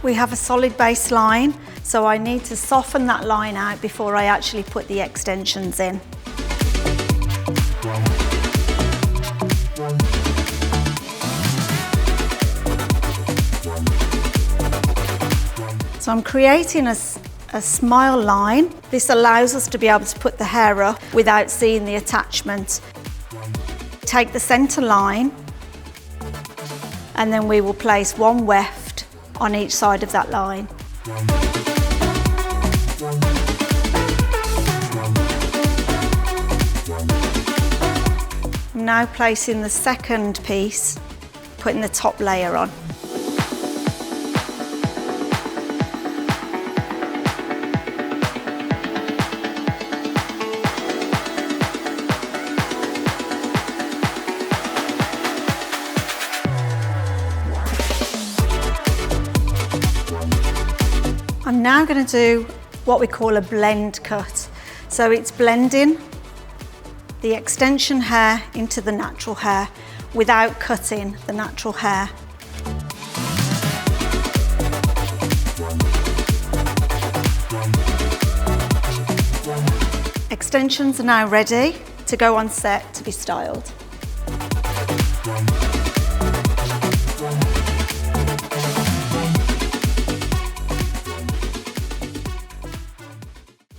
We have a solid base line, so I need to soften that line out before I actually put the extensions in. So I'm creating a smile line. This allows us to be able to put the hair up without seeing the attachment. Take the centre line and then we will place one weft on each side of that line. I'm now placing the second piece, putting the top layer on. I'm now going to do what we call a blend cut. So it's blending the extension hair into the natural hair without cutting the natural hair. Extensions are now ready to go on set to be styled.